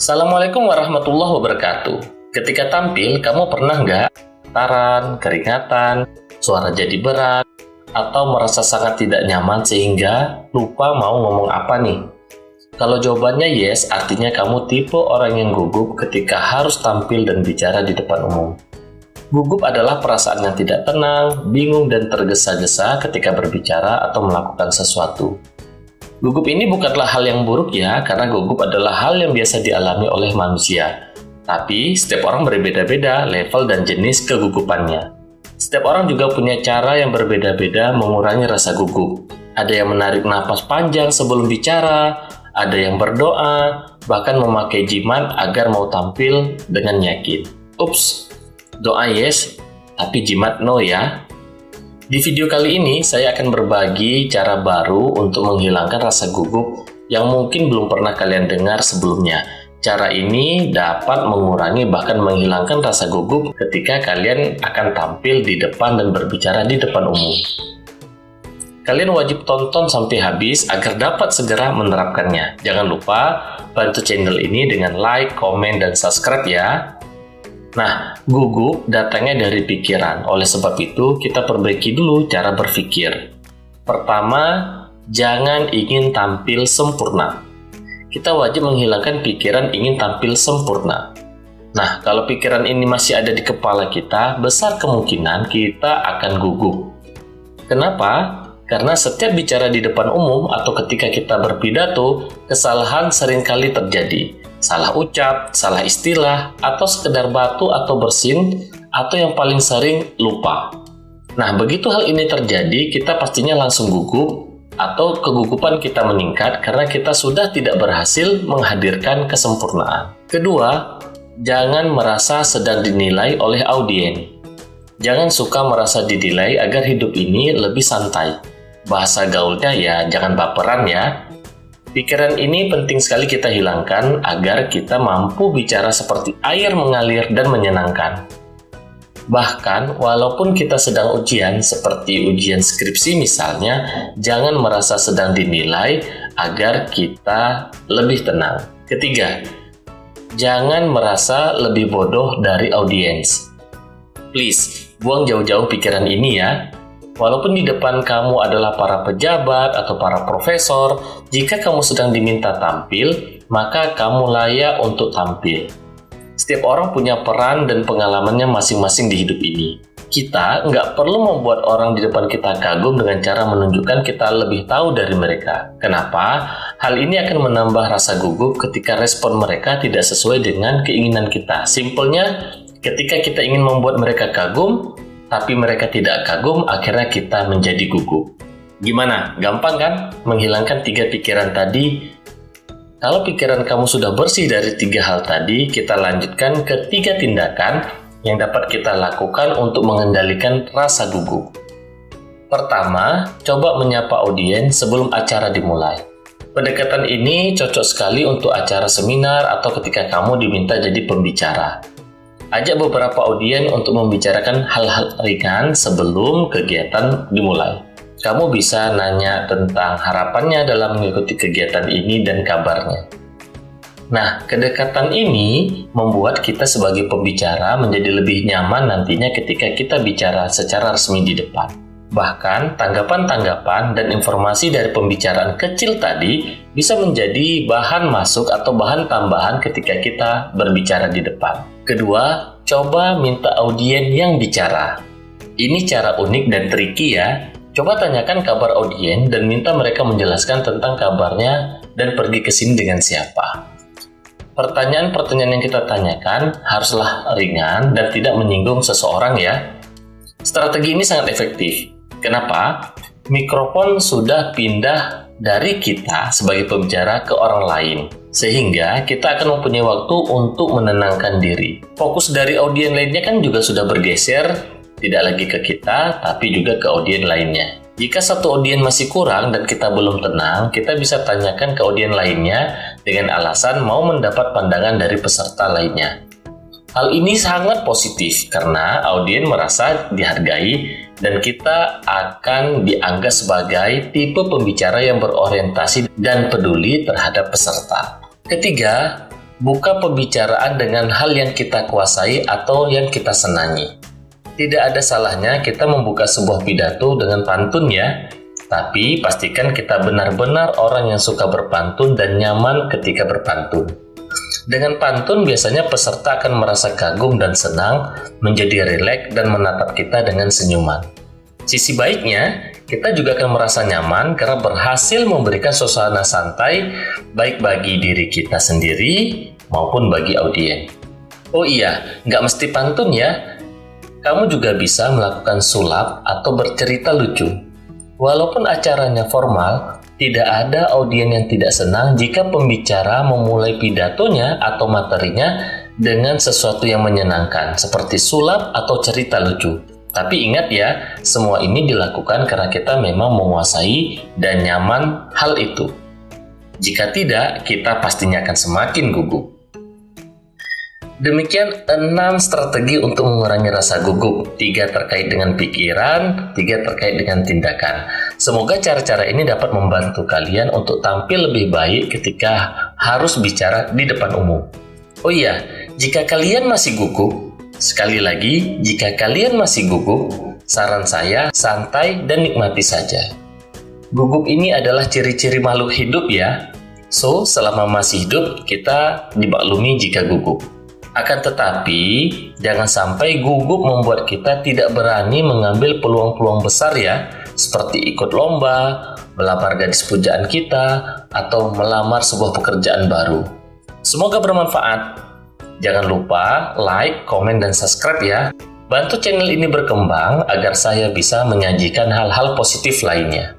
Assalamualaikum warahmatullahi wabarakatuh. Ketika tampil, kamu pernah nggak getaran, keringatan, suara jadi berat, atau merasa sangat tidak nyaman sehingga lupa mau ngomong apa nih? Kalau jawabannya yes, artinya kamu tipe orang yang gugup ketika harus tampil dan bicara di depan umum. Gugup adalah perasaan yang tidak tenang, bingung, dan tergesa-gesa ketika berbicara atau melakukan sesuatu. Gugup ini bukanlah hal yang buruk ya, karena gugup adalah hal yang biasa dialami oleh manusia. Tapi, setiap orang berbeda-beda level dan jenis kegugupannya. Setiap orang juga punya cara yang berbeda-beda mengurangi rasa gugup. Ada yang menarik napas panjang sebelum bicara, ada yang berdoa, bahkan memakai jimat agar mau tampil dengan yakin. Ups, doa yes, tapi jimat no ya. Di video kali ini, saya akan berbagi cara baru untuk menghilangkan rasa gugup yang mungkin belum pernah kalian dengar sebelumnya. Cara ini dapat mengurangi bahkan menghilangkan rasa gugup ketika kalian akan tampil di depan dan berbicara di depan umum. Kalian wajib tonton sampai habis agar dapat segera menerapkannya. Jangan lupa bantu channel ini dengan like, komen, dan subscribe ya. Nah, gugup datangnya dari pikiran. Oleh sebab itu, kita perbaiki dulu cara berpikir. Pertama, jangan ingin tampil sempurna. Kita wajib menghilangkan pikiran ingin tampil sempurna. Nah, kalau pikiran ini masih ada di kepala kita, besar kemungkinan kita akan gugup. Kenapa? Karena setiap bicara di depan umum atau ketika kita berpidato, kesalahan seringkali terjadi. Salah ucap, salah istilah, atau sekedar batu atau bersin, atau yang paling sering lupa. Nah, begitu hal ini terjadi, kita pastinya langsung gugup, atau kegugupan kita meningkat karena kita sudah tidak berhasil menghadirkan kesempurnaan. Kedua, jangan merasa sedang dinilai oleh audiens. Jangan suka merasa dinilai agar hidup ini lebih santai. Bahasa gaulnya ya, jangan baperan ya. Pikiran ini penting sekali kita hilangkan agar kita mampu bicara seperti air mengalir dan menyenangkan. Bahkan, walaupun kita sedang ujian, seperti ujian skripsi misalnya, jangan merasa sedang dinilai agar kita lebih tenang. Ketiga, jangan merasa lebih bodoh dari audiens. Please, buang jauh-jauh pikiran ini ya. Walaupun di depan kamu adalah para pejabat atau para profesor, jika kamu sedang diminta tampil, maka kamu layak untuk tampil. Setiap orang punya peran dan pengalamannya masing-masing di hidup ini. Kita nggak perlu membuat orang di depan kita kagum dengan cara menunjukkan kita lebih tahu dari mereka. Kenapa? Hal ini akan menambah rasa gugup ketika respon mereka tidak sesuai dengan keinginan kita. Simpelnya, ketika kita ingin membuat mereka kagum, tapi mereka tidak kagum, akhirnya kita menjadi gugup. Gimana? Gampang kan? Menghilangkan 3 pikiran tadi. Kalau pikiran kamu sudah bersih dari 3 hal tadi, kita lanjutkan ke 3 tindakan yang dapat kita lakukan untuk mengendalikan rasa gugup. Pertama, coba menyapa audiens sebelum acara dimulai. Pendekatan ini cocok sekali untuk acara seminar atau ketika kamu diminta jadi pembicara. Ajak beberapa audiens untuk membicarakan hal-hal ringan sebelum kegiatan dimulai. Kamu bisa nanya tentang harapannya dalam mengikuti kegiatan ini dan kabarnya. Nah, kedekatan ini membuat kita sebagai pembicara menjadi lebih nyaman nantinya ketika kita bicara secara resmi di depan. Bahkan, tanggapan-tanggapan dan informasi dari pembicaraan kecil tadi bisa menjadi bahan masuk atau bahan tambahan ketika kita berbicara di depan. Kedua, coba minta audiens yang bicara. Ini cara unik dan tricky ya. Coba tanyakan kabar audiens dan minta mereka menjelaskan tentang kabarnya dan pergi ke sini dengan siapa. Pertanyaan-pertanyaan yang kita tanyakan haruslah ringan dan tidak menyinggung seseorang ya. Strategi ini sangat efektif. Kenapa? Mikrofon sudah pindah dari kita sebagai pembicara ke orang lain. Sehingga kita akan mempunyai waktu untuk menenangkan diri. Fokus dari audiens lainnya kan juga sudah bergeser, tidak lagi ke kita, tapi juga ke audiens lainnya. Jika satu audiens masih kurang dan kita belum tenang, kita bisa tanyakan ke audiens lainnya dengan alasan mau mendapat pandangan dari peserta lainnya. Hal ini sangat positif karena audiens merasa dihargai dan kita akan dianggap sebagai tipe pembicara yang berorientasi dan peduli terhadap peserta. Ketiga, Buka pembicaraan dengan hal yang kita kuasai atau yang kita senangi. Tidak ada salahnya kita membuka sebuah pidato dengan pantun ya, tapi pastikan kita benar-benar orang yang suka berpantun dan nyaman ketika berpantun. Dengan pantun biasanya peserta akan merasa kagum dan senang, menjadi rileks dan menatap kita dengan senyuman. Sisi baiknya, kita juga akan merasa nyaman karena berhasil memberikan suasana santai baik bagi diri kita sendiri maupun bagi audiens. Oh iya, nggak mesti pantun ya. Kamu juga bisa melakukan sulap atau bercerita lucu. Walaupun acaranya formal, tidak ada audiens yang tidak senang jika pembicara memulai pidatonya atau materinya dengan sesuatu yang menyenangkan, seperti sulap atau cerita lucu. Tapi ingat ya, semua ini dilakukan karena kita memang menguasai dan nyaman hal itu. Jika tidak, kita pastinya akan semakin gugup. Demikian 6 strategi untuk mengurangi rasa gugup. 3 terkait dengan pikiran, 3 terkait dengan tindakan. Semoga cara-cara ini dapat membantu kalian untuk tampil lebih baik ketika harus bicara di depan umum. Oh iya, jika kalian masih gugup, sekali lagi, jika kalian masih gugup, saran saya santai dan nikmati saja. Gugup ini adalah ciri-ciri makhluk hidup ya. So, selama masih hidup, kita dimaklumi jika gugup. Akan tetapi, jangan sampai gugup membuat kita tidak berani mengambil peluang-peluang besar ya, seperti ikut lomba, melamar gadis pujaan kita, atau melamar sebuah pekerjaan baru. Semoga bermanfaat. Jangan lupa like, komen, dan subscribe ya. Bantu channel ini berkembang agar saya bisa menyajikan hal-hal positif lainnya.